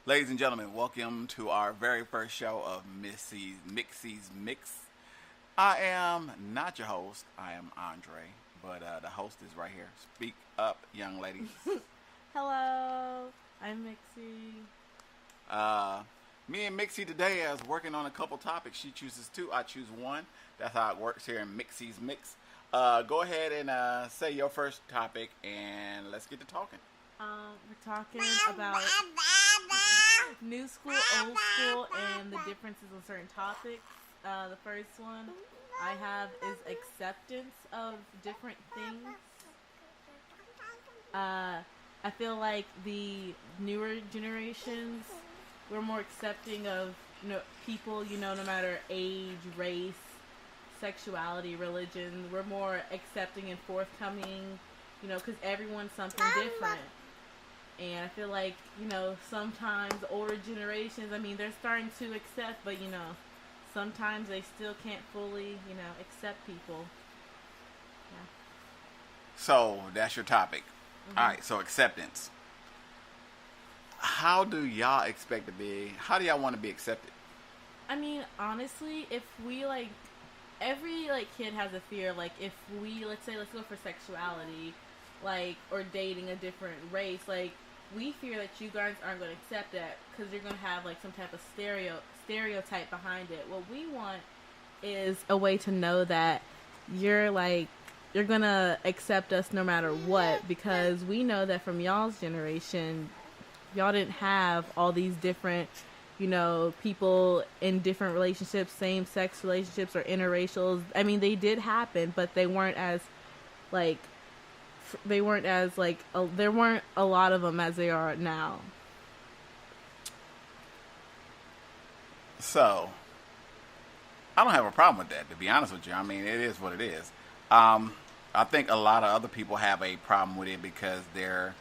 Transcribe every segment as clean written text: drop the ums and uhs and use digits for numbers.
Ladies and gentlemen, welcome to our very first show of Mixxy's Mix. I am not your host. I am Andre, but the host is right here. Speak up, young ladies. Hello, I'm Mixxy. Uh, Me and Mixxy today is working on a couple topics. She chooses two, I choose one. That's how it works here in Mixxy's Mix. Go ahead and say your first topic, and let's get to talking. We're talking about new school, old school, and the differences in certain topics. The first one I have is acceptance of different things. I feel like the newer generations, we're more accepting of people, no matter age, race, sexuality, religion. We're more accepting and forthcoming, because everyone's something different. And I feel like, sometimes older generations, they're starting to accept, but, sometimes they still can't fully, accept people. Yeah. So that's your topic. Mm-hmm. All right. So acceptance. How do y'all expect to be? How do y'all want to be accepted? Honestly, if we, every, kid has a fear, if we, let's go for sexuality, or dating a different race, we fear that you guys aren't going to accept that because you're going to have, some type of stereotype behind it. What we want is a way to know that you're going to accept us no matter what, because we know that from y'all's generation, y'all didn't have all these different, people in different relationships, same-sex relationships or interracials. They did happen, but they weren't as, there weren't a lot of them as they are now. So I don't have a problem with that, to be honest with you. It is what it is. I think a lot of other people have a problem with it because they're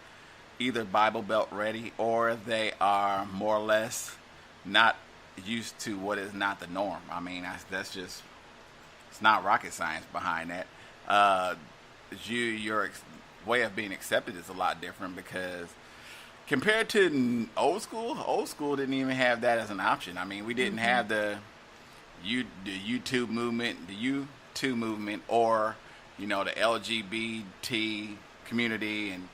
either Bible Belt ready or they are more or less not used to what is not the norm. That's just, it's not rocket science behind that. Your way of being accepted is a lot different because compared to old school didn't even have that as an option. We didn't have the YouTube movement, or the LGBT community and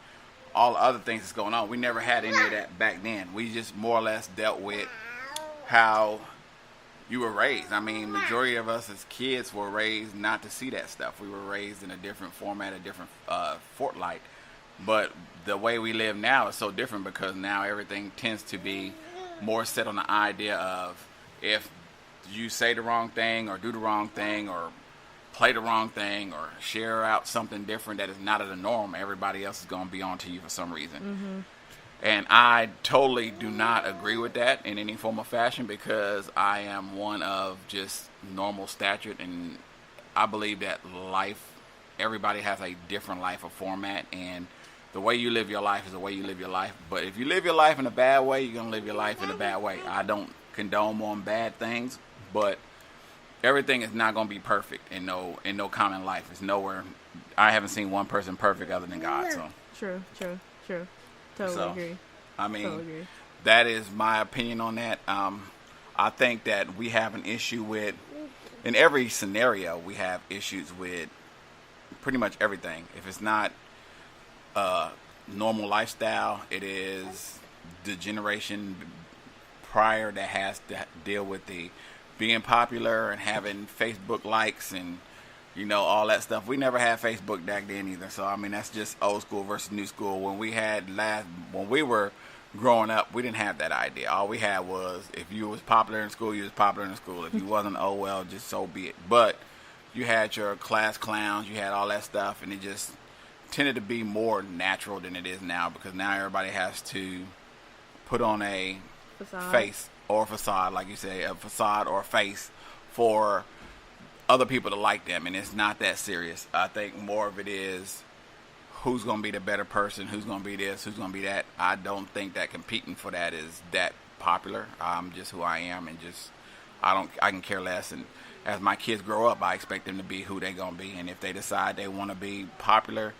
all the other things that's going on. We never had any of that back then. We just more or less dealt with how you were raised. Majority of us as kids were raised not to see that stuff. We were raised in a different format, a different fortlight. But the way we live now is so different because now everything tends to be more set on the idea of if you say the wrong thing or do the wrong thing or play the wrong thing or share out something different that is not of the norm, everybody else is going to be on to you for some reason. Mm-hmm. And I totally do not agree with that in any form of fashion because I am one of just normal stature, and I believe that everybody has a different life or format, and the way you live your life is the way you live your life. But if you live your life in a bad way, you're going to live your life in a bad way. I don't condone on bad things, but everything is not going to be perfect in no common life. It's nowhere. I haven't seen one person perfect other than God. So True. Totally agree. Totally agree. That is my opinion on that. I think that we have an issue with, in every scenario, we have issues with pretty much everything. If it's not normal lifestyle, it is the generation prior that has to deal with the being popular and having Facebook likes and all that stuff. We never had Facebook back then either. So that's just old school versus new school. When we were growing up, we didn't have that idea. All we had was if you was popular in school, you was popular in school. If you wasn't, oh well, just so be it. But you had your class clowns, you had all that stuff, and it just tended to be more natural than it is now because now everybody has to put on a face or a facade, like you say, a facade or a face for other people to like them, and it's not that serious. I think more of it is who's going to be the better person, who's going to be this, who's going to be that. I don't think that competing for that is that popular. I'm just who I am, and I can care less. And as my kids grow up, I expect them to be who they're going to be, and if they decide they want to be popular,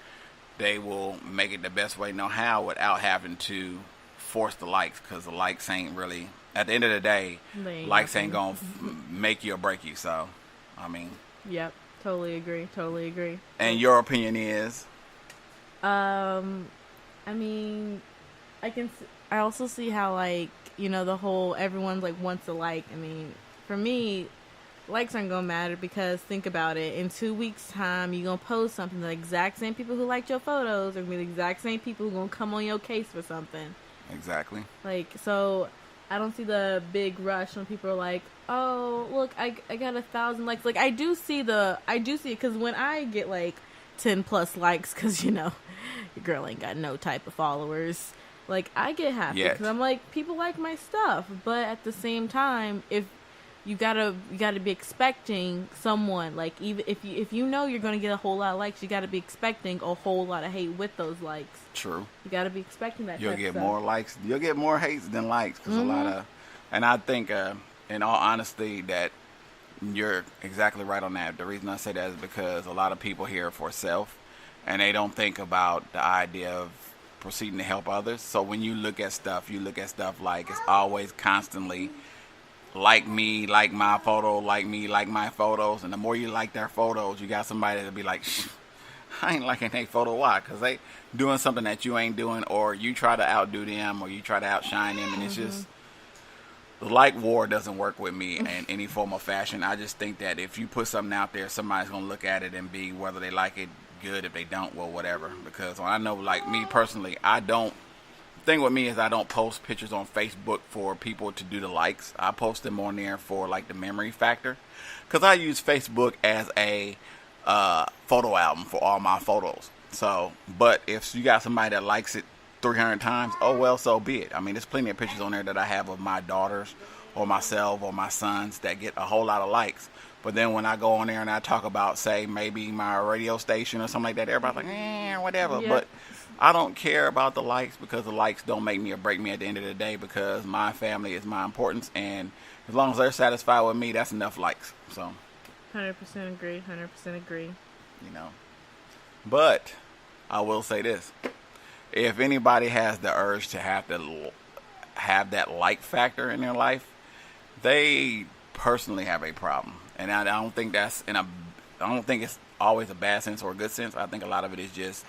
they will make it the best way they know how without having to force the likes, because the likes ain't really, at the end of the day, likes ain't gonna make you or break you. So, I mean. Yep. Totally agree. And your opinion is? I mean, I also see how, like, you know, the whole everyone like wants a like. I mean, for me, likes aren't gonna matter, because think about it. In 2 weeks' time, you're gonna post something. The exact same people who liked your photos are gonna be the exact same people who gonna come on your case for something. Exactly. Like, so I don't see the big rush when people are like, oh, look, I got 1,000 likes. Like, I do see it, because when I get like 10 plus likes, because, you know, your girl ain't got no type of followers, like, I get happy because I'm like, people like my stuff. But at the same time, if you gotta be expecting someone, like, even if you know you're gonna get a whole lot of likes, you gotta be expecting a whole lot of hate with those likes. True. You gotta be expecting that. You'll get more likes. You'll get more hates than likes, because a lot of, and I think, in all honesty, that you're exactly right on that. The reason I say that is because a lot of people here for self, and they don't think about the idea of proceeding to help others. So when you look at stuff like it's always constantly like me, like my photo, like me, like my photos. And the more you like their photos, you got somebody that'll be like, I ain't liking their photo. Why? Because they doing something that you ain't doing, or you try to outdo them, or you try to outshine them. And it's just, the like war doesn't work with me in any form or fashion. I just think that if you put something out there, somebody's going to look at it and be, whether they like it, good. If they don't, well, whatever. Because I know, like me personally, thing with me is I don't post pictures on Facebook for people to do the likes. I post them on there for like the memory factor, because I use Facebook as a photo album for all my photos. So, but if you got somebody that likes it 300 times, oh well, so be it. I mean, there's plenty of pictures on there that I have of my daughters or myself or my sons that get a whole lot of likes. But then when I go on there and I talk about, say, maybe my radio station or something like that, everybody's like, whatever. Yeah. But I don't care about the likes, because the likes don't make me or break me at the end of the day, because my family is my importance. And as long as they're satisfied with me, that's enough likes. So 100% agree. You know. But I will say this. If anybody has the urge to have that like factor in their life, they personally have a problem. And I don't think that's I don't think it's always a bad sense or a good sense. I think a lot of it is just,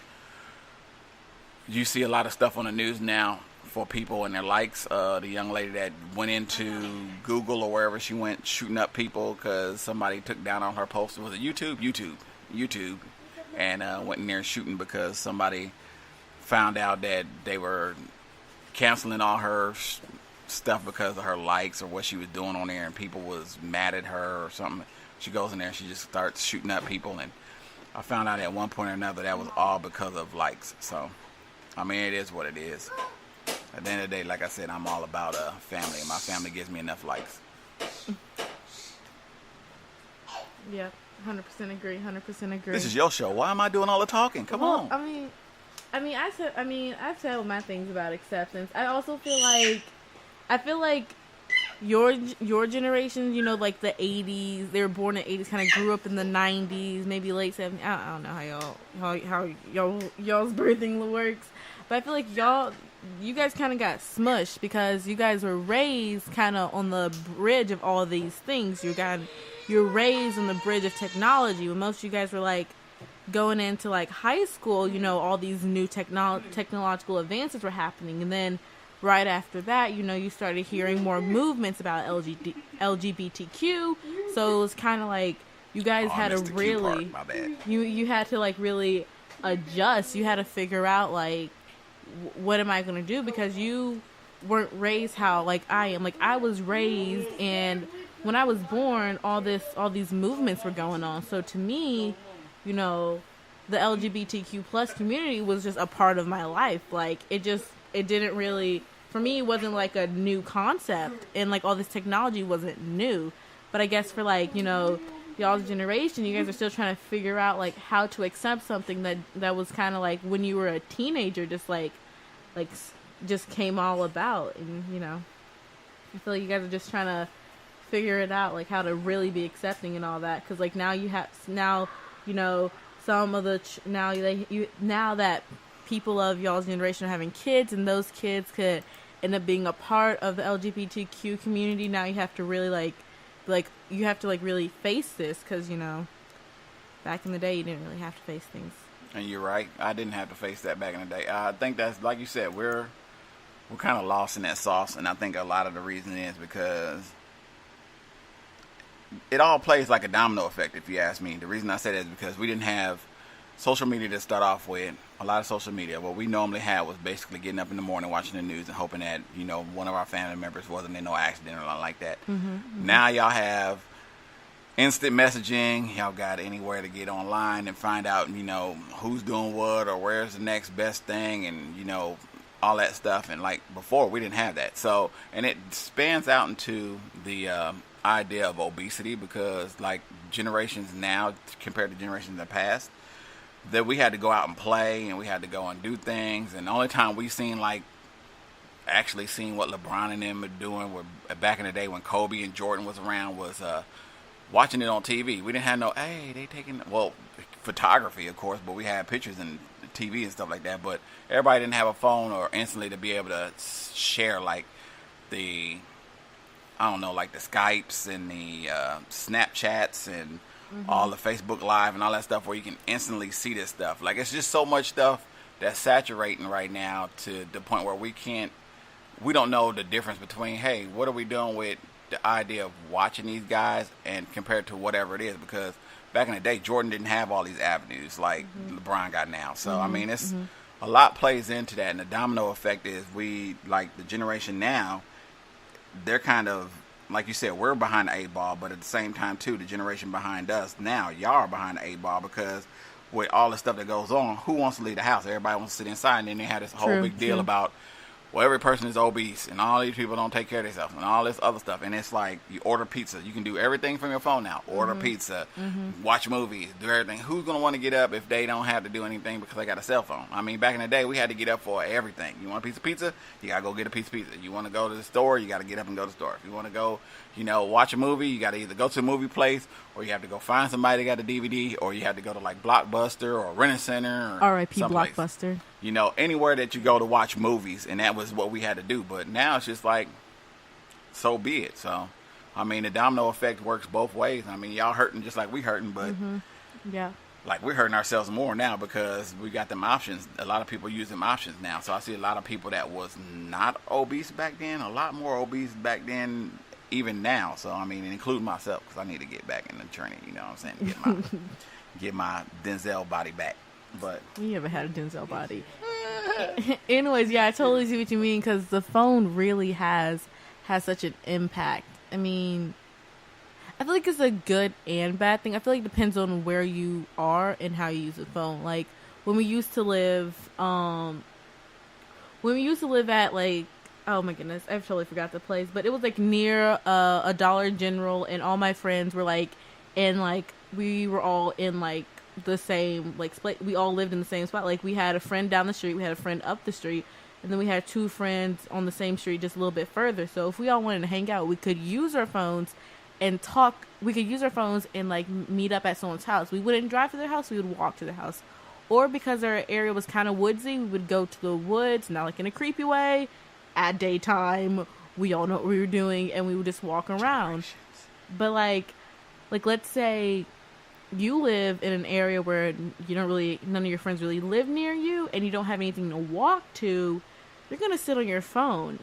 you see a lot of stuff on the news now for people and their likes. The young lady that went into Google or wherever she went, shooting up people because somebody took down on her post. Was it YouTube, and went in there shooting because somebody found out that they were canceling all her stuff because of her likes or what she was doing on there, and people was mad at her or something. She goes in there and she just starts shooting up people, and I found out at one point or another that was all because of likes. So, I mean, it is what it is. At the end of the day, like I said, I'm all about family, and my family gives me enough likes. Yeah, 100% agree. This is your show. Why am I doing all the talking? Come on. I've said my things about acceptance. I also feel like your generation, you know, like the 80s, they were born in the 80s, kind of grew up in the 90s, maybe late 70s. I don't know how y'all's birthing works, but I feel like you guys kind of got smushed because you guys were raised kind of on the bridge of all of these things. You're raised on the bridge of technology. When most of you guys were like going into like high school, you know, all these new technological advances were happening, and then right after that, you know, you started hearing more movements about LGBTQ. So it was kind of like you guys had to really, you had to like really adjust. You had to figure out like, what am I going to do? Because you weren't raised how like I am. Like I was raised, and when I was born, all these movements were going on. So to me, you know, the LGBTQ plus community was just a part of my life. Like it didn't really, for me, it wasn't like a new concept, and like all this technology wasn't new. But I guess for like, you know, y'all's generation, you guys are still trying to figure out like how to accept something that was kind of like when you were a teenager, just came all about. And you know, I feel like you guys are just trying to figure it out, like how to really be accepting and all that. Because like now you know, some of the now that people of y'all's generation are having kids, and those kids could end up being a part of the LGBTQ community, now you have to really you have to really face this, because back in the day you didn't really have to face things. And you're right, I didn't have to face that back in the day. I think that's, like you said, we're kind of lost in that sauce, and I think a lot of the reason is because it all plays like a domino effect, if you ask me. The reason I say that is because we didn't have social media to start off with. A lot of social media, what we normally had was basically getting up in the morning, watching the news, and hoping that one of our family members wasn't in no accident or nothing like that. Now y'all have instant messaging. Y'all got anywhere to get online and find out who's doing what or where's the next best thing, and all that stuff. And like before, we didn't have that. So, and it spans out into the idea of obesity, because like generations now compared to generations in the past, that we had to go out and play, and we had to go and do things, and the only time we actually seen what LeBron and them were doing back in the day when Kobe and Jordan was around was watching it on TV. We didn't have they taking photography, of course, but we had pictures and TV and stuff like that. But everybody didn't have a phone or instantly to be able to share like the Skypes and the Snapchats and all the Facebook Live and all that stuff, where you can instantly see this stuff. Like, it's just so much stuff that's saturating right now to the point where we don't know the difference between, hey, what are we doing with the idea of watching these guys and compared to whatever it is. Because back in the day, Jordan didn't have all these avenues like LeBron got now. So, I mean, it's a lot plays into that. And the domino effect is the generation now, they're kind of, like you said, we're behind the 8 ball, but at the same time, too, the generation behind us now, y'all are behind the 8 ball, because with all the stuff that goes on, who wants to leave the house? Everybody wants to sit inside, and then they had this whole big deal about, well, every person is obese, and all these people don't take care of themselves, and all this other stuff. And it's like, you order pizza. You can do everything from your phone now. Order pizza, watch movies, do everything. Who's going to want to get up if they don't have to do anything because they got a cell phone? I mean, back in the day, we had to get up for everything. You want a piece of pizza? You got to go get a piece of pizza. You want to go to the store? You got to get up and go to the store. If you want to go, watch a movie, you got to either go to a movie place, or you have to go find somebody that got a DVD, or you have to go to like Blockbuster or Rent a Center or R.I.P. someplace. Blockbuster. Anywhere that you go to watch movies, and that was what we had to do. But now it's just like, so be it. So, I mean, the domino effect works both ways. I mean, y'all hurting just like we hurting, but yeah, like we're hurting ourselves more now because we got them options. A lot of people use them options now. So I see a lot of people that was not obese back then, a lot more obese back then, even now. So, I mean, including myself, because I need to get back in the training, you know what I'm saying? Get my Denzel body back. But you never had a Denzel body. Anyways, yeah, I totally see what you mean, because the phone really has such an impact. I mean, I feel like it's a good and bad thing. I feel like it depends on where you are and how you use the phone. Like, when we used to live at, like, oh my goodness, I've totally forgot the place, but it was like near a Dollar General, and all my friends were like in, like, we were all in like the same, like, we all lived in the same spot. Like, we had a friend down the street, we had a friend up the street, and then we had 2 friends on the same street just a little bit further. So if we all wanted to hang out, we could use our phones and talk. We could use our phones and like meet up at someone's house. We wouldn't drive to their house, we would walk to their house. Or because our area was kind of woodsy, we would go to the woods, not like in a creepy way, at daytime. We all know what we were doing, and we would just walk around. But like let's say you live in an area where none of your friends really live near you, and you don't have anything to walk to, you're going to sit on your phone.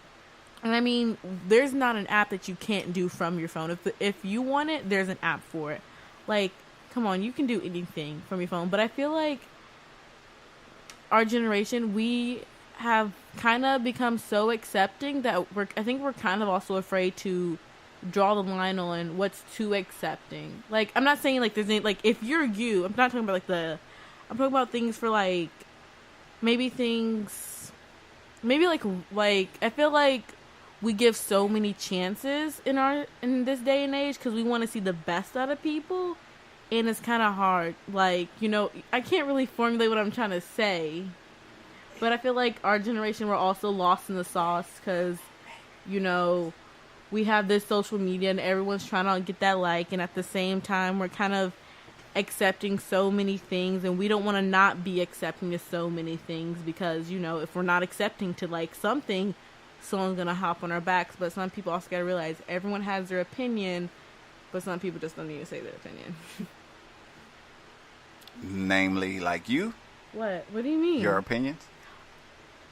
And I mean, there's not an app that you can't do from your phone. If you want it, there's an app for it. Like, come on, you can do anything from your phone. But I feel like our generation, we have kind of become so accepting that I think we're kind of also afraid to draw the line on what's too accepting. Like, I'm not saying like there's any, like, if you're you, I'm not talking about I'm talking about things for like maybe like I feel like we give so many chances in this day and age because we want to see the best out of people, and it's kind of hard. Like, I can't really formulate what I'm trying to say, but I feel like our generation, we're also lost in the sauce because we have this social media and everyone's trying to get that like, and at the same time we're kind of accepting so many things, and we don't want to not be accepting to so many things because if we're not accepting to like something, someone's gonna hop on our backs. But some people also gotta realize everyone has their opinion, but some people just don't need to say their opinion. Namely, like you? What? What do you mean? Your opinions?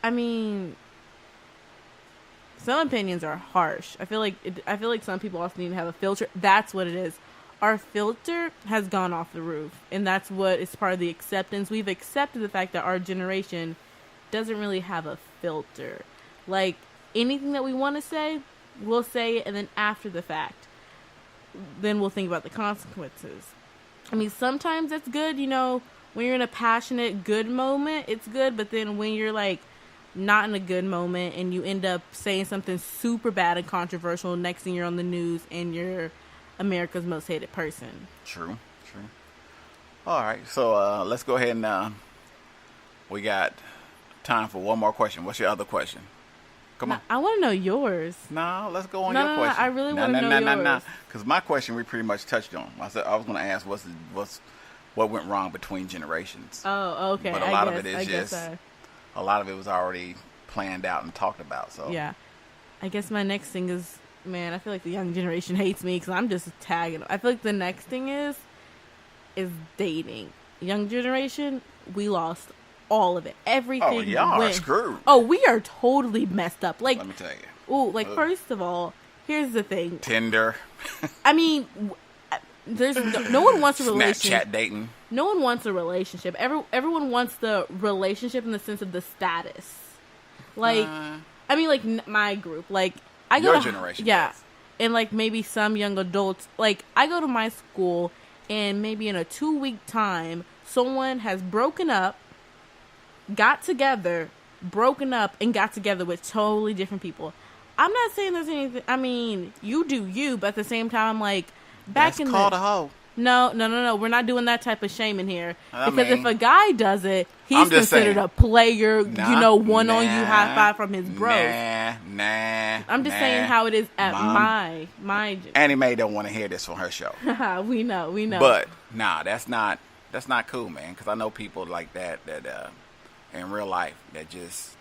I mean, some opinions are harsh. I feel like some people also need to have a filter. That's what it is. Our filter has gone off the roof, and that's what is part of the acceptance. We've accepted the fact that our generation doesn't really have a filter. Like, anything that we want to say, we'll say it, and then after the fact, then we'll think about the consequences. I mean, sometimes that's good, you know, when you're in a passionate, good moment, it's good, but then when you're, like, not in a good moment, and you end up saying something super bad and controversial, next thing you're on the news, and you're America's most hated person. True. All right, so let's go ahead and we got time for one more question. What's your other question? Come on. I want to know yours. No, let's go on your question. No, I really want to know yours. No. Because my question we pretty much touched on. I was going to ask what went wrong between generations. Oh, okay. But a lot of it is just a lot of it was already planned out and talked about. So yeah, I guess my next thing is, man, I feel like the young generation hates me because I'm just tagging. I feel like the next thing is dating. Young generation, we lost all of it. Everything. Oh, y'all are screwed. Oh, we are totally messed up. Like, let me tell you. Oh, like, first of all, here's the thing. Tinder. I mean, there's no one wants a relationship. Snapchat dating. No one wants a relationship. Everyone wants the relationship in the sense of the status. Like, I mean, like, my group. Like, I go Your to, generation. yeah. Does. And, like, maybe some young adults. Like, I go to my school, and maybe in a 2-week time, someone has broken up, got together, broken up, and got together with totally different people. I'm not saying there's anything. I mean, you do you, but at the same time, like, back in the... That's called a hoe. No. We're not doing that type of shaming here. Because if a guy does it, he's considered a player, one on you, high five from his bros. Nah. I'm just saying how it is at my Anime don't want to hear this from her show. We know. But, nah, that's not cool, man. Because I know people like that in real life that just,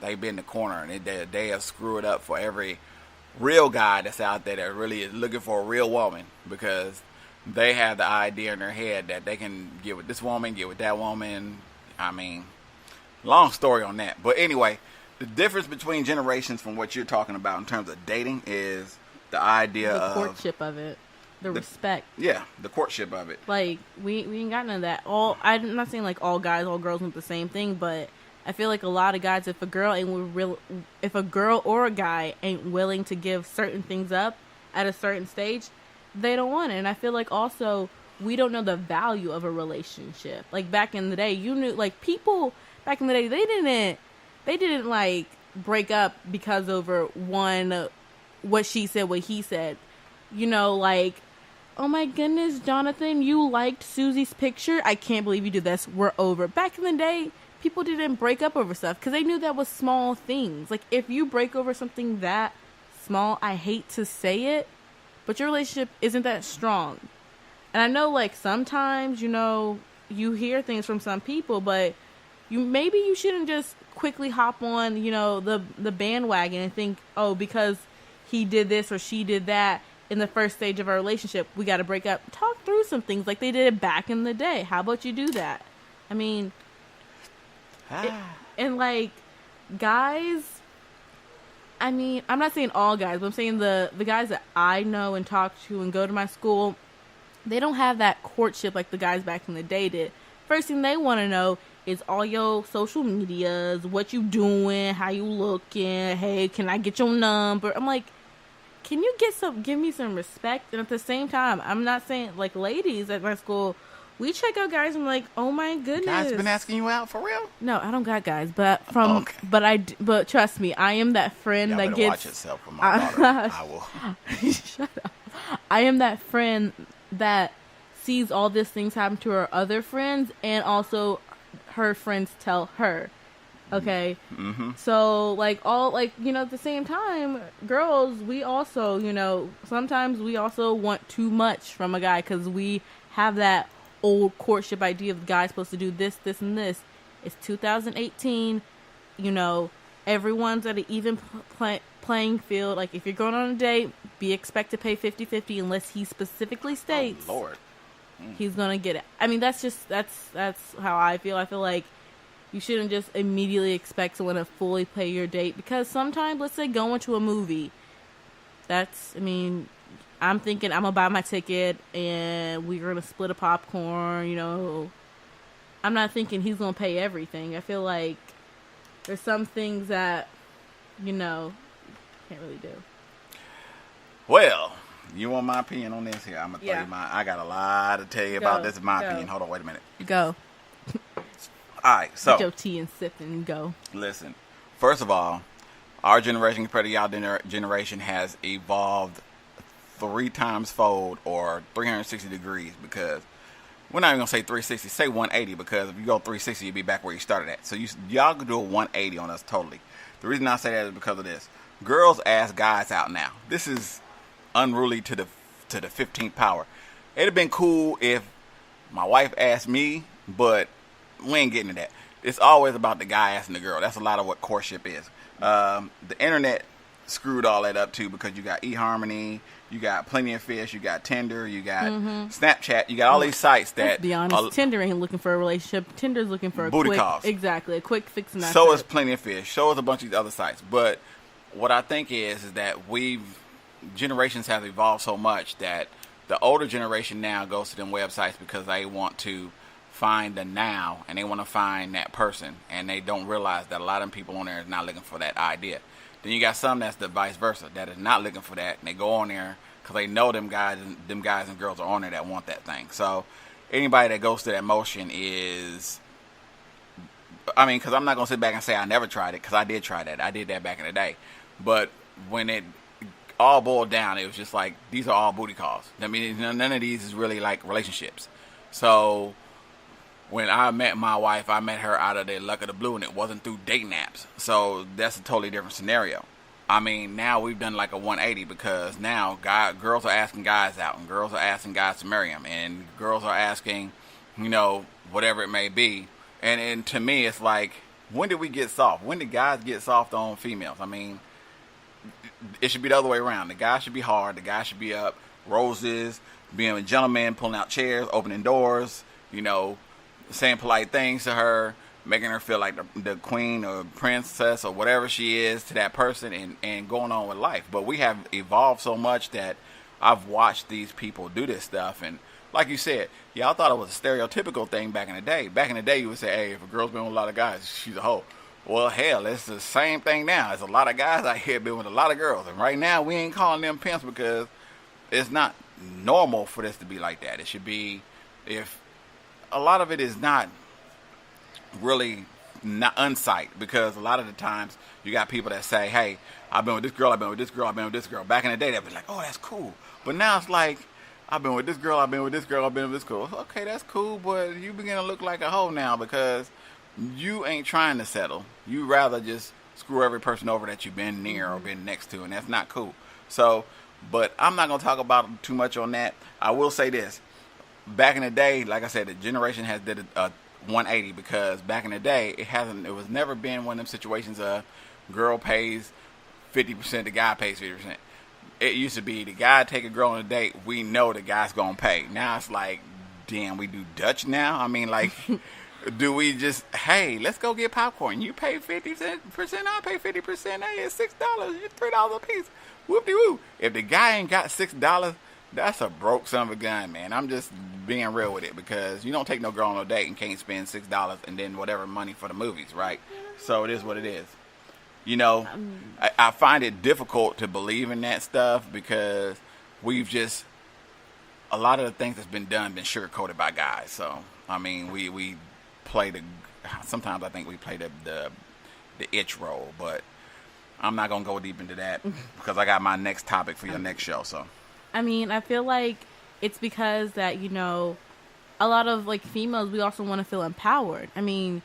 they be in the corner and they'll screw it up for every real guy that's out there that really is looking for a real woman, because they have the idea in their head that they can get with this woman, get with that woman. I mean, long story on that. But anyway, the difference between generations from what you're talking about in terms of dating is the idea of... the courtship of it. The respect. Yeah, the courtship of it. Like, we ain't got none of that. I'm not saying, like, all guys, all girls want the same thing, but I feel like a lot of guys, if a girl or a guy ain't willing to give certain things up at a certain stage, they don't want it. And I feel like also we don't know the value of a relationship. Like, back in the day, you knew, like, people back in the day, they didn't like break up because over one, what she said, what he said. You know, like, oh my goodness, Jonathan, you liked Susie's picture? I can't believe you did this. We're over. Back in the day, people didn't break up over stuff because they knew that was small things. Like, if you break over something that small, I hate to say it, but your relationship isn't that strong. And I know, like, sometimes, you hear things from some people, but maybe you shouldn't just quickly hop on, the bandwagon and think, oh, because he did this or she did that in the first stage of our relationship, we got to break up. Talk through some things like they did back in the day. How about you do that? I mean, and like, guys, I mean, I'm not saying all guys, but I'm saying the guys that I know and talk to and go to my school, they don't have that courtship like the guys back in the day did. First thing they want to know is all your social medias, what you doing, how you looking, hey, can I get your number? I'm like, can you give me some respect? And at the same time, I'm not saying, like, ladies at my school, we check out guys and I'm like, oh my goodness. Guys been asking you out for real? No, I don't got guys, but but trust me, I am that friend that gets. Watch yourself for my daughter. I will. Shut up. I am that friend that sees all these things happen to her other friends, and also her friends tell her. Okay. Mm-hmm. So, like, at the same time, girls, we also, sometimes we also want too much from a guy because we have that old courtship idea of the guy's supposed to do this, this, and this. It's 2018, everyone's at an even playing field. Like, if you're going on a date, be expect to pay 50-50 unless he specifically states Lord. he's gonna get it. I mean, that's how I feel. I feel like you shouldn't just immediately expect someone to fully pay your date, because sometimes, let's say, going to a movie, I'm thinking I'm gonna buy my ticket and we're gonna split a popcorn, you know. I'm not thinking he's gonna pay everything. I feel like there's some things that, you know, can't really do. Well, you want my opinion on this here? I'm gonna tell Yeah. you I got a lot to tell you about this. In my opinion. Hold on, wait a minute. Go. All right, so Get your tea and sip and go. listen. First of all, our generation compared to y'all generation has evolved 3 times fold, or 360 degrees, because we're not even gonna say 360, say 180, because if you go 360, you'll be back where you started at. So y'all could do a 180 on us totally. The reason I say that is because of this. Girls ask guys out now. This is unruly to the 15th power. It'd have been cool if my wife asked me, but we ain't getting to that. It's always about the guy asking the girl. That's a lot of what courtship is. The internet screwed all that up too, because you got eHarmony, you got Plenty of Fish, you got Tinder, you got Snapchat, you got all these sites that. Let's be honest, Tinder ain't looking for a relationship. Tinder's looking for a booty quick, calls. Exactly, a quick fix. And So is Plenty of Fish. So is a bunch of these other sites. But what I think is that generations have evolved so much that the older generation now goes to them websites because they want to find the now, and they want to find that person, and they don't realize that a lot of people on there is not looking for that idea. Then you got some that's the vice versa, that is not looking for that, and they go on there because they know them guys and girls are on there that want that thing. So anybody that goes through that motion is, I mean, because I'm not going to sit back and say I never tried it, because I did try that. I did that back in the day. But when it all boiled down, it was just like, these are all booty calls. I mean, none of these is really like relationships. So when I met my wife, I met her out of the luck of the blue, and it wasn't through dating apps. So that's a totally different scenario. I mean, now we've done like a 180, because now girls are asking guys out, and girls are asking guys to marry them, and girls are asking, you know, whatever it may be. And to me, it's like, when did we get soft? When did guys get soft on females? I mean, it should be the other way around. The guy should be hard. The guy should be up. Roses, being a gentleman, pulling out chairs, opening doors, you know, saying polite things to her, making her feel like the queen or princess or whatever she is to that person, and going on with life. But we have evolved so much that I've watched these people do this stuff. And like you said, y'all thought it was a stereotypical thing back in the day. Back in the day, you would say, hey, if a girl's been with a lot of guys, she's a hoe. Well, hell, it's the same thing now. There's a lot of guys out here been with a lot of girls. And right now, we ain't calling them pimps, because it's not normal for this to be like that. It should be, if a lot of it is not really not unsight, because a lot of the times you got people that say, hey, I've been with this girl, I've been with this girl, I've been with this girl. Back in the day, they'd be like, oh, that's cool. But now it's like, I've been with this girl, I've been with this girl, I've been with this girl. Okay, that's cool, but you begin to look like a hoe now, because you ain't trying to settle. You rather just screw every person over that you've been near or been next to, and that's not cool. So, but I'm not going to talk about too much on that. I will say this. Back in the day, like I said, the generation has did a 180, because back in the day, it was never been one of them situations girl pays 50%, the guy pays 50%. It used to be the guy take a girl on a date, we know the guy's going to pay. Now it's like, damn, we do Dutch now? I mean, like, do we just, hey, let's go get popcorn. You pay 50%, I pay 50%. Hey, it's $6, $3 a piece. Whoop-de-woo. If the guy ain't got $6, that's a broke son of a gun, man. I'm just being real with it, because you don't take no girl on a date and can't spend $6 and then whatever money for the movies, right? So it is what it is. You know, I find it difficult to believe in that stuff, because we've just, a lot of the things that's been done been sugar-coated by guys. So, I mean, we play sometimes I think we play the itch role, but I'm not going to go deep into that, because I got my next topic for your next show, so. I mean, I feel like it's because that, you know, a lot of, like, females, we also want to feel empowered. I mean,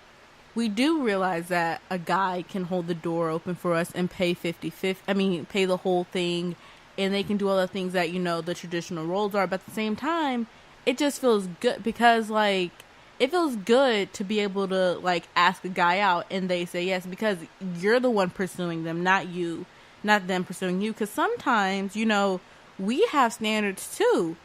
we do realize that a guy can hold the door open for us and pay 50-50. I mean, pay the whole thing, and they can do all the things that, you know, the traditional roles are. But at the same time, it just feels good, because, like, it feels good to be able to, like, ask a guy out and they say yes, because you're the one pursuing them, not them pursuing you. Because sometimes, you know, we have standards too.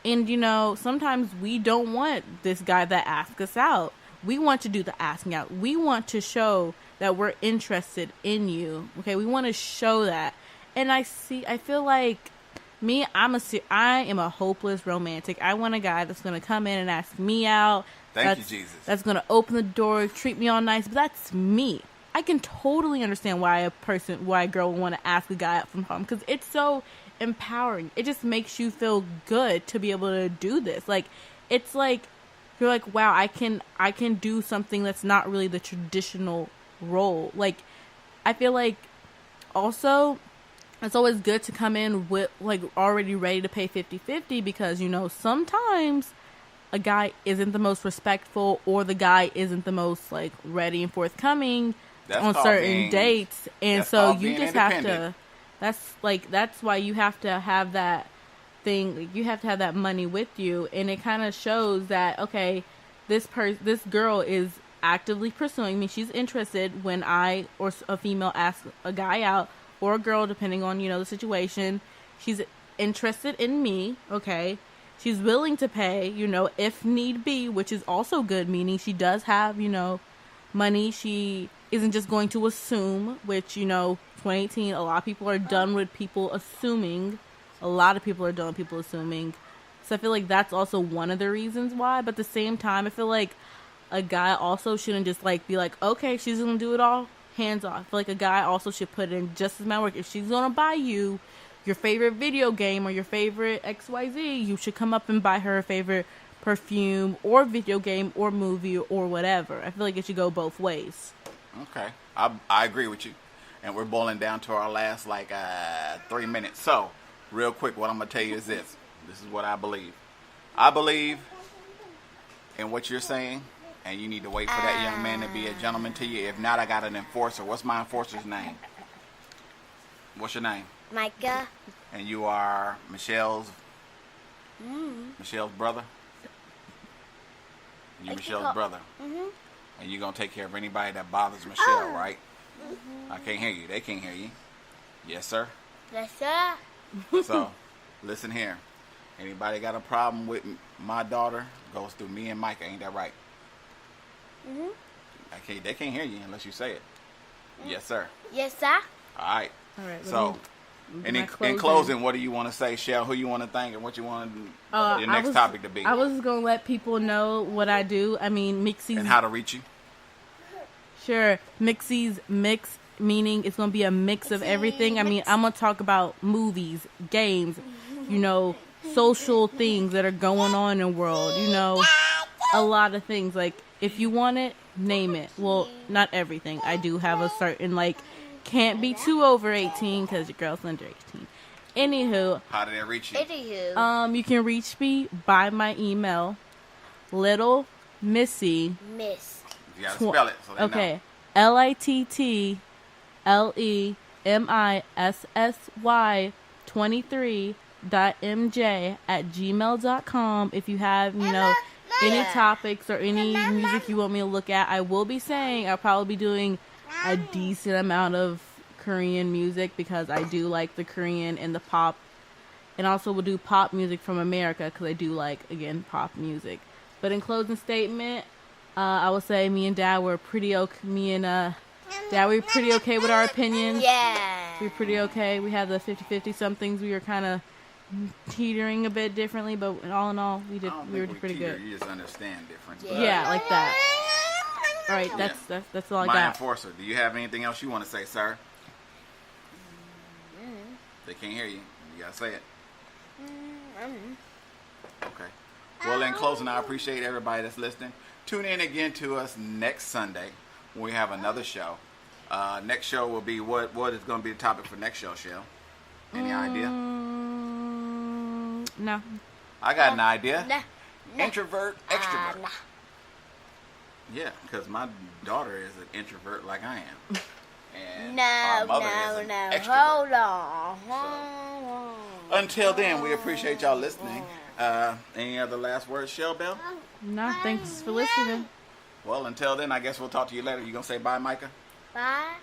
And, you know, sometimes we don't want this guy that asks us out. We want to do the asking out. We want to show that we're interested in you. Okay, we want to show that. And I feel like me, I am a hopeless romantic. I want a guy that's going to come in and ask me out. Thank you, Jesus. That's going to open the door, treat me all nice. But that's me. I can totally understand why a girl would want to ask a guy out from home, because it's so empowering. It just makes you feel good to be able to do this. Like, it's like you're like, wow, I can do something that's not really the traditional role. Like, I feel like also it's always good to come in with, like, already ready to pay 50-50, because, you know, sometimes a guy isn't the most respectful, or the guy isn't the most, like, ready and forthcoming on certain dates. And so you just have to, that's why you have to have that thing. Like, you have to have that money with you. And it kind of shows that, okay, this girl is actively pursuing me. She's interested when I, or a female, asks a guy out, or a girl, depending on, you know, the situation. She's interested in me, okay? She's willing to pay, you know, if need be, which is also good, meaning she does have, you know, money. She isn't just going to assume, which, you know, 2018, a lot of people are done with people assuming. A lot of people are done with people assuming. So I feel like that's also one of the reasons why. But at the same time, I feel like a guy also shouldn't just, like, be like, okay, she's going to do it all, hands off. I feel like a guy also should put in just as much work. If she's going to buy you your favorite video game or your favorite XYZ, you should come up and buy her a favorite perfume or video game or movie or whatever. I feel like it should go both ways. Okay. I agree with you. And we're boiling down to our last, 3 minutes. So, real quick, what I'm going to tell you is this. This is what I believe. I believe in what you're saying, and you need to wait for that young man to be a gentleman to you. If not, I got an enforcer. What's my enforcer's name? What's your name? Micah. And you are Michelle's brother? You Michelle's brother. Mm-hmm. And you're going to take care of anybody that bothers Michelle, right? Mm-hmm. I can't hear you. They can't hear you. Yes, sir? Yes, sir. So, listen here. Anybody got a problem with my daughter, goes through me and Micah. Ain't that right? Mm-hmm. They can't hear you unless you say it. Yes, sir. Yes, sir. All right. All right. So, in closing, what do you want to say, Shell? Who you want to thank and what you want your next topic to be? I was going to let people know what I do. I mean, Mixxy's... And how to reach you? Sure. Mixxy's mix, meaning it's going to be a mix of everything. I mean, I'm going to talk about movies, games, you know, social things that are going on in the world, you know, a lot of things. Like, if you want it, name it. Well, not everything. I do have a certain, like, can't be too over 18 because your girl's under 18. Anywho. How do they reach you? You can reach me by my email, Little Missy. Miss. You gotta spell it so they okay. know. LITTLEMISSY 23.mj@gmail.com. If you have, you know, any topics or any music you want me to look at, I will be saying I'll probably be doing a decent amount of Korean music because I do like the Korean and the pop, and also will do pop music from America because I do like, again, pop music. But in closing statement, I would say me and Dad were pretty okay. Dad, we're pretty okay with our opinions. Yeah. We're pretty okay. We had the 50-50. Some things we were kind of teetering a bit differently, but all in all, we were pretty good. You just understand different. Yeah, like that. All right, that's all I got. My enforcer. Do you have anything else you want to say, sir? They can't hear you. You gotta say it. Okay. Well, in closing, I appreciate everybody that's listening. Tune in again to us next Sunday when we have another show. Next show will be what is going to be the topic for next show, Shell? Any idea? No. I got an idea. Nah. Introvert, extrovert. Nah. Yeah, because my daughter is an introvert like I am. And No. our mother is an extrovert. Hold on. So, until then, we appreciate y'all listening. Any other last words, Shell Bell? No, thanks for listening. Well, until then, I guess we'll talk to you later. You gonna say bye, Micah? Bye.